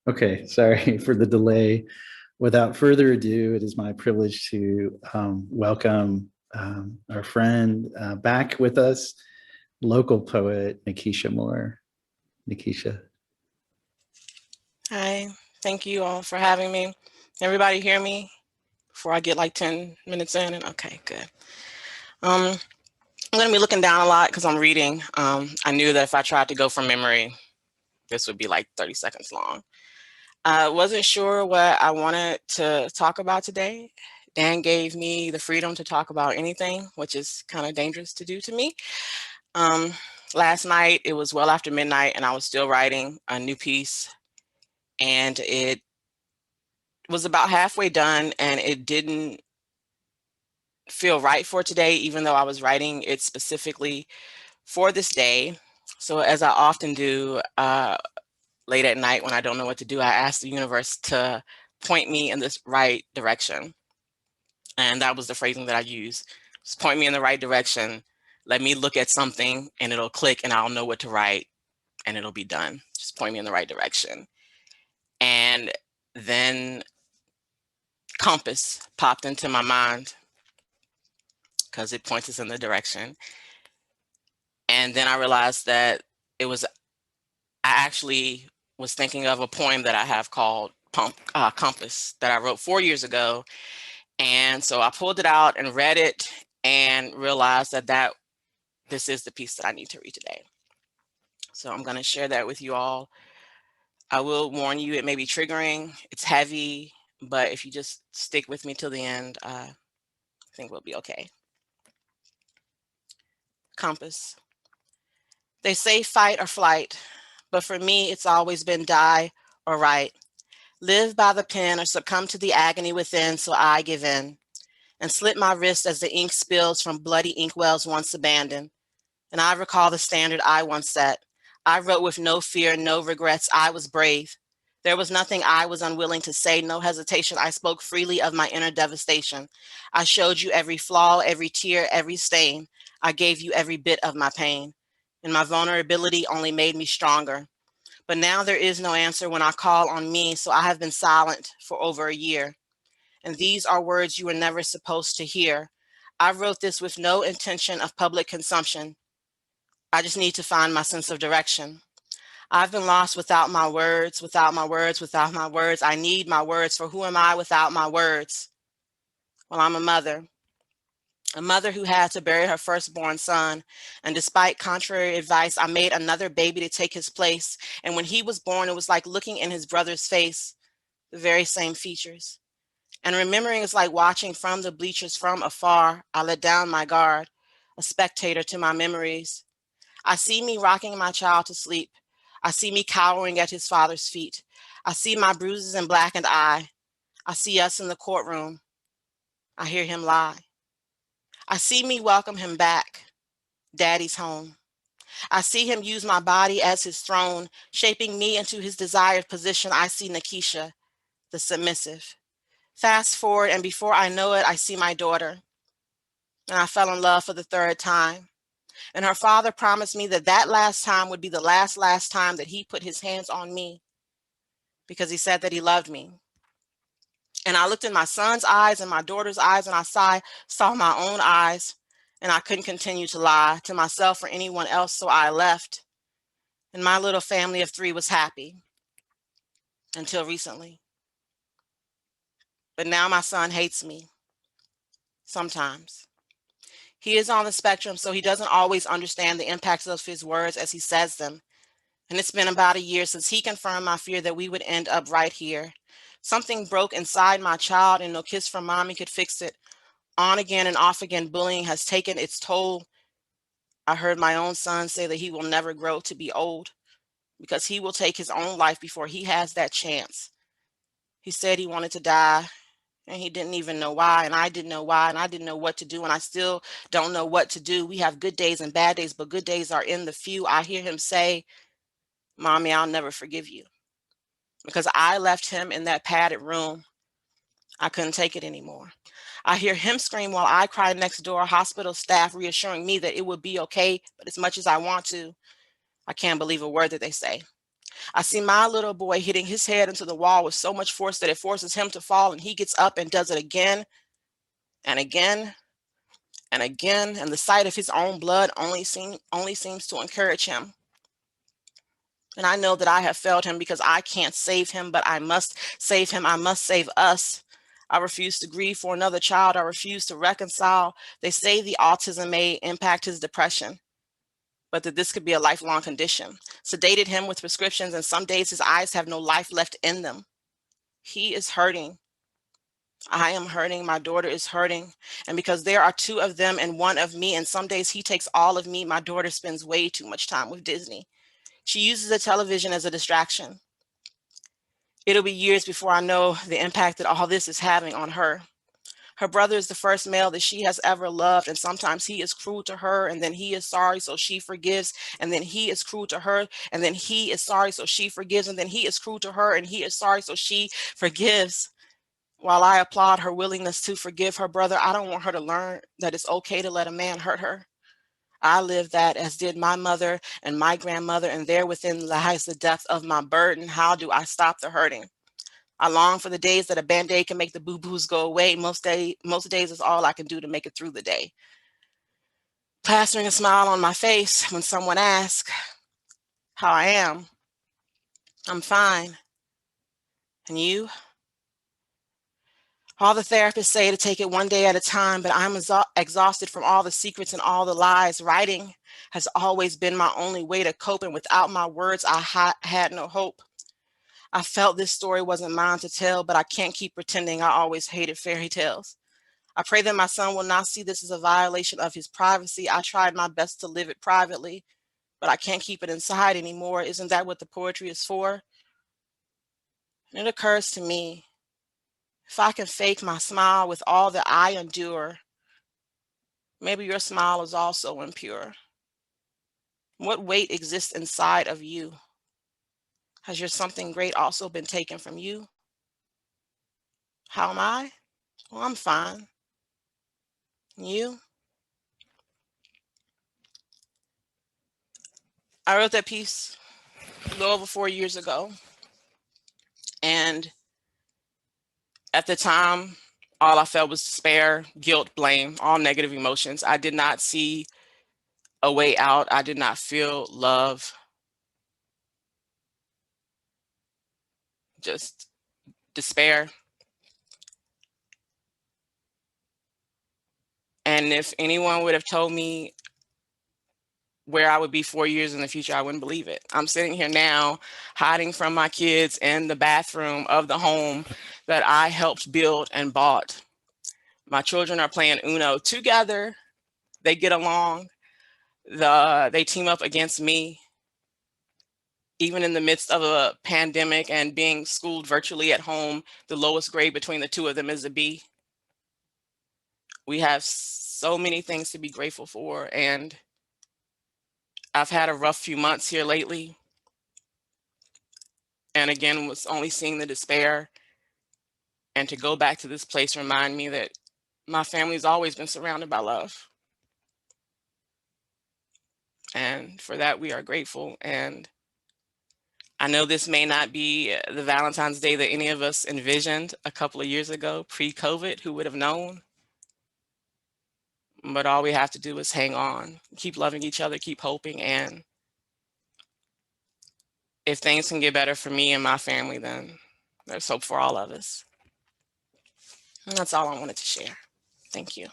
Okay, sorry for the delay. Without further ado, it is my privilege to welcome our friend back with us, local poet Nakesha Moore. Nakesha. Hi, thank you all for having me. Everybody hear me before I get like 10 minutes in? And okay, good. Um, I'm going to be looking down a lot because I'm reading. I knew that if I tried to go from memory, this would be like 30 seconds long. I wasn't sure what I wanted to talk about today. Dan gave me the freedom to talk about anything, which is kind of dangerous to do to me. Um, Last night, it was well after midnight, and I was still writing a new piece, and it was about halfway done, and it didn't feel right for today, even though I was writing it specifically for this day. So, as I often do late at night when I don't know what to do, I ask the universe to point me in this right direction. And that was the phrasing that I used. Just point me in the right direction. Let me look at something and it'll click and I'll know what to write and it'll be done. Just point me in the right direction. And then compass popped into my mind because it points us in the direction. And then I realized that I actually was thinking of a poem that I have called Compass that I wrote 4 years ago. And so I pulled it out and read it and realized that this is the piece that I need to read today. So I'm going to share that with you all. I will warn you, it may be triggering, it's heavy, but if you just stick with me till the end, I think we'll be okay. Compass. They say fight or flight, but for me, it's always been die or write. Live by the pen or succumb to the agony within, so I give in and slit my wrist as the ink spills from bloody inkwells once abandoned. And I recall the standard I once set. I wrote with no fear, no regrets. I was brave. There was nothing I was unwilling to say, no hesitation. I spoke freely of my inner devastation. I showed you every flaw, every tear, every stain. I gave you every bit of my pain. And my vulnerability only made me stronger. But now there is no answer when I call on me, so I have been silent for over a year. And these are words you were never supposed to hear. I wrote this with no intention of public consumption. I just need to find my sense of direction. I've been lost without my words, without my words, without my words. I need my words, for who am I without my words? Well, I'm a mother who had to bury her firstborn son. And despite contrary advice, I made another baby to take his place. And when he was born, it was like looking in his brother's face, the very same features. And remembering is like watching from the bleachers from afar. I let down my guard, a spectator to my memories. I see me rocking my child to sleep. I see me cowering at his father's feet. I see my bruises and blackened eye. I see us in the courtroom. I hear him lie. I see me welcome him back. Daddy's home. I see him use my body as his throne, shaping me into his desired position. I see Nakesha, the submissive. Fast forward, and before I know it, I see my daughter. And I fell in love for the third time. And her father promised me that last time would be the last time that he put his hands on me because he said that he loved me. And I looked in my son's eyes and my daughter's eyes and I saw my own eyes and I couldn't continue to lie to myself or anyone else. So I left and my little family of 3 was happy until recently. But now my son hates me sometimes. He is on the spectrum, so he doesn't always understand the impacts of his words as he says them. And it's been about a year since he confirmed my fear that we would end up right here. Something broke inside my child and no kiss from mommy could fix it. On again and off again, bullying has taken its toll. I heard my own son say that he will never grow to be old because he will take his own life before he has that chance. He said he wanted to die and he didn't even know why, and I didn't know why, and I didn't know what to do, and I still don't know what to do. We have good days and bad days, but good days are in the few. I hear him say, Mommy, I'll never forgive you because I left him in that padded room. I couldn't take it anymore. I hear him scream while I cry next door, hospital staff reassuring me that it would be okay, but as much as I want to, I can't believe a word that they say. I see my little boy hitting his head into the wall with so much force that it forces him to fall, and he gets up and does it again and again and again, and the sight of his own blood only seems to encourage him. And I know that I have failed him because I can't save him, but I must save him. I must save us. I refuse to grieve for another child. I refuse to reconcile. They say the autism may impact his depression, but that this could be a lifelong condition. Sedated him with prescriptions, and some days his eyes have no life left in them. He is hurting. I am hurting. My daughter is hurting. And because there are two of them and one of me, and some days he takes all of me, my daughter spends way too much time with Disney. She uses the television as a distraction. It'll be years before I know the impact that all this is having on her. Her brother is the first male that she has ever loved, and sometimes he is cruel to her, and then he is sorry, so she forgives, and then he is cruel to her, and then he is sorry, so she forgives, and then he is cruel to her, and he is sorry, so she forgives. While I applaud her willingness to forgive her brother, I don't want her to learn that it's okay to let a man hurt her. I lived that, as did my mother and my grandmother, and there within lies the depth of my burden. How do I stop the hurting? I long for the days that a Band-Aid can make the boo-boos go away. Most days is all I can do to make it through the day. Plastering a smile on my face when someone asks how I am. I'm fine. And you? All the therapists say to take it one day at a time, but I'm exhausted from all the secrets and all the lies. Writing has always been my only way to cope, and without my words, I had no hope. I felt this story wasn't mine to tell, but I can't keep pretending I always hated fairy tales. I pray that my son will not see this as a violation of his privacy. I tried my best to live it privately, but I can't keep it inside anymore. Isn't that what the poetry is for? And it occurs to me, if I can fake my smile with all that I endure, maybe your smile is also impure. What weight exists inside of you? Has your something great also been taken from you? How am I? Well, I'm fine. And you? I wrote that piece a little over 4 years ago. And at the time, all I felt was despair, guilt, blame, all negative emotions. I did not see a way out. I did not feel love, just despair. And if anyone would have told me where I would be 4 years in the future, I wouldn't believe it. I'm sitting here now hiding from my kids in the bathroom of the home that I helped build and bought. My children are playing Uno together. They get along. They team up against me. Even in the midst of a pandemic and being schooled virtually at home, the lowest grade between the two of them is a B. We have so many things to be grateful for, and I've had a rough few months here lately. And again, was only seeing the despair. And to go back to this place remind me that my family's always been surrounded by love. And for that, we are grateful. And I know this may not be the Valentine's Day that any of us envisioned a couple of years ago, pre-COVID, who would have known? But all we have to do is hang on, keep loving each other, keep hoping. And if things can get better for me and my family, then there's hope for all of us. And that's all I wanted to share. Thank you.